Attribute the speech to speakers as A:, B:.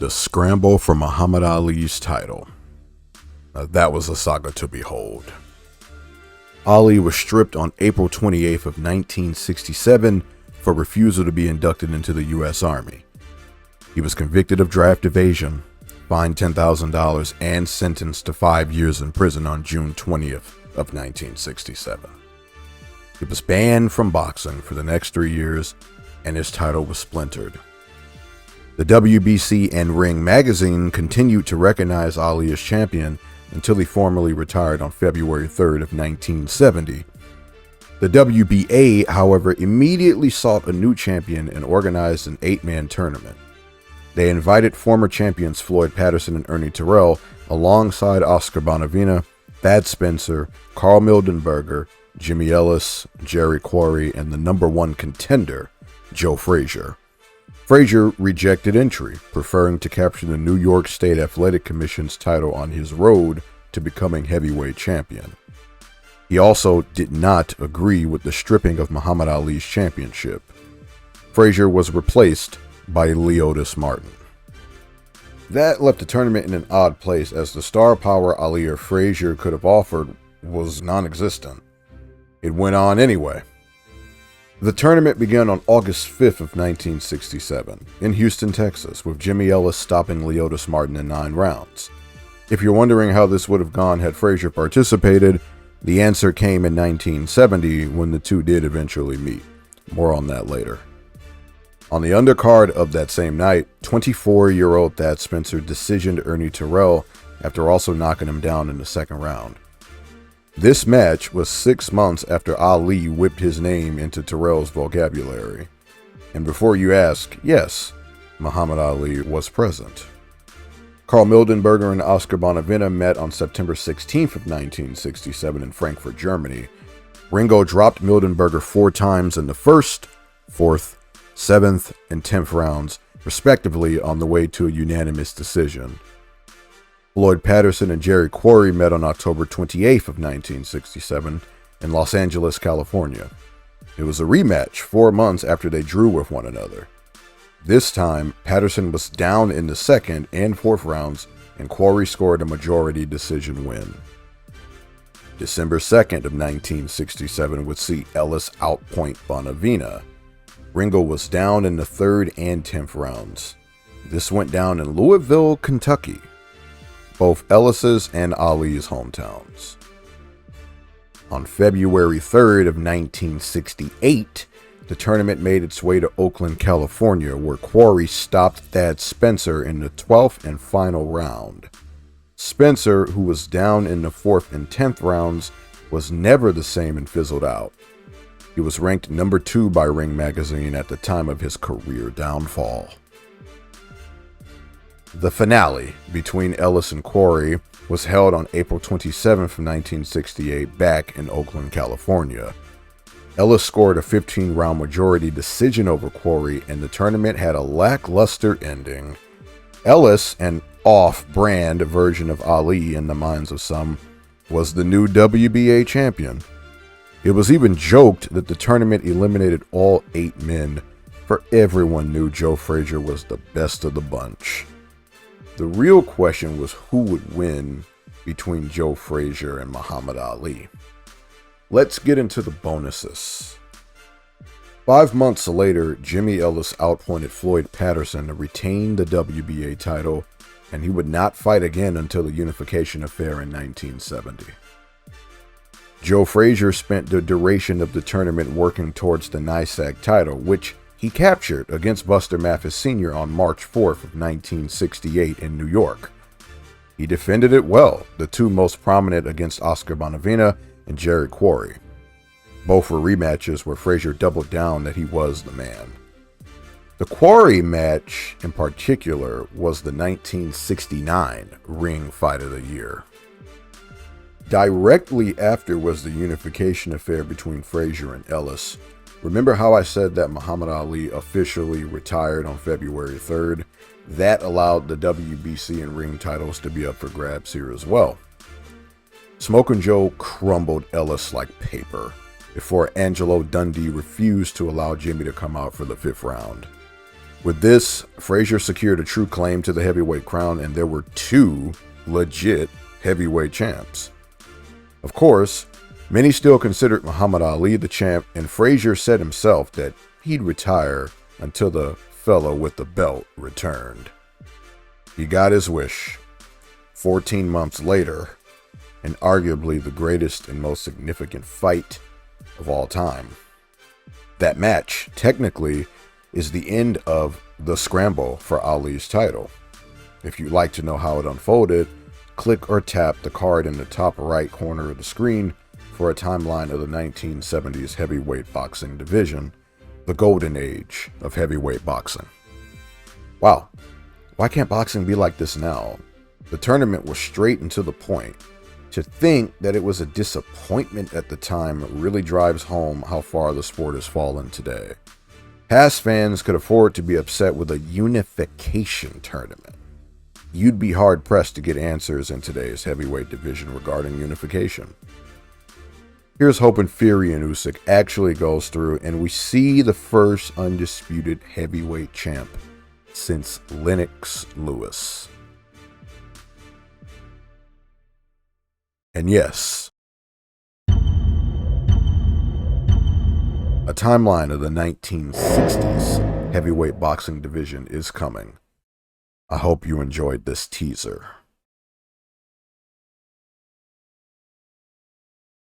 A: The scramble for Muhammad Ali's title. Now, that was a saga to behold. Ali was stripped on April 28th of 1967 for refusal to be inducted into the U.S. Army. He was convicted of draft evasion, fined $10,000, and sentenced to 5 years in prison on June 20th of 1967. He was banned from boxing for the next 3 years, and his title was splintered. The WBC and RING magazine continued to recognize Ali as champion until he formally retired on February 3rd of 1970. The WBA, however, immediately sought a new champion and organized an 8-man tournament. They invited former champions Floyd Patterson and Ernie Terrell alongside Oscar Bonavena, Thad Spencer, Carl Mildenberger, Jimmy Ellis, Jerry Quarry, and the #1 contender, Joe Frazier. Frazier rejected entry, preferring to capture the New York State Athletic Commission's title on his road to becoming heavyweight champion. He also did not agree with the stripping of Muhammad Ali's championship. Frazier was replaced by Leotis Martin. That left the tournament in an odd place, as the star power Ali or Frazier could have offered was non-existent. It went on anyway. The tournament began on August 5th of 1967 in Houston, Texas, with Jimmy Ellis stopping Leotis Martin in 9 rounds. If you're wondering how this would have gone had Frazier participated, the answer came in 1970 when the two did eventually meet. More on that later. On the undercard of that same night, 24-year-old Thad Spencer decisioned Ernie Terrell after also knocking him down in the second round. This match was 6 months after Ali whipped his name into Terrell's vocabulary. And before you ask, yes, Muhammad Ali was present. Carl Mildenberger and Oscar Bonavena met on September 16th of 1967 in Frankfurt, Germany. Ringo dropped Mildenberger 4 times in the 1st, 4th, 7th, and 10th rounds, respectively, on the way to a unanimous decision. Floyd Patterson and Jerry Quarry met on October 28th of 1967 in Los Angeles, California. It was a rematch 4 months after they drew with one another. This time, Patterson was down in the 2nd and 4th rounds, and Quarry scored a majority decision win. December 2nd of 1967 would see Ellis outpoint Bonavena. Ringo was down in the 3rd and 10th rounds. This went down in Louisville, Kentucky, both Ellis's and Ali's hometowns. On February 3rd of 1968, the tournament made its way to Oakland, California, where Quarry stopped Thad Spencer in the 12th and final round. Spencer, who was down in the 4th and 10th rounds, was never the same and fizzled out. He was ranked number 2 by Ring magazine at the time of his career downfall. The finale between Ellis and Quarry was held on April 27th of 1968 back in Oakland, California. Ellis scored a 15-round majority decision over Quarry, and the tournament had a lackluster ending. Ellis, an off-brand version of Ali in the minds of some, was the new WBA champion. It was even joked that the tournament eliminated all 8 men, for everyone knew Joe Frazier was the best of the bunch. The real question was who would win between Joe Frazier and Muhammad Ali. Let's get into the bonuses. 5 months later, Jimmy Ellis outpointed Floyd Patterson to retain the WBA title, and he would not fight again until the unification affair in 1970. Joe Frazier spent the duration of the tournament working towards the NYSAC title, which he captured against Buster Mathis Sr. on March 4th of 1968 in New York. He defended it well, the two most prominent against Oscar Bonavena and Jerry Quarry. Both were rematches where Frazier doubled down that he was the man. The Quarry match in particular was the 1969 Ring Fight of the Year. Directly after was the unification affair between Frazier and Ellis. Remember how I said that Muhammad Ali officially retired on February 3rd? That allowed the WBC and RING titles to be up for grabs here as well. Smokin Joe crumbled Ellis like paper before Angelo Dundee refused to allow Jimmy to come out for the 5th round. With this, Frazier secured a true claim to the heavyweight crown, and there were two legit heavyweight champs. Of course, many still considered Muhammad Ali the champ, and Frazier said himself that he'd retire until the fellow with the belt returned. He got his wish. 14 months later, and arguably the greatest and most significant fight of all time. That match, technically, is the end of the scramble for Ali's title. If you'd like to know how it unfolded, click or tap the card in the top right corner of the screen for a timeline of the 1970s heavyweight boxing division, the golden age of heavyweight boxing. Wow, why can't boxing be like this now? The tournament was straight and to the point. To think that it was a disappointment at the time really drives home how far the sport has fallen today. Past fans could afford to be upset with a unification tournament. You'd be hard-pressed to get answers in today's heavyweight division regarding unification. Here's hoping Fury and Usyk actually goes through, and we see the first undisputed heavyweight champ since Lennox Lewis. And yes, a timeline of the 1960s heavyweight boxing division is coming. I hope you enjoyed this teaser.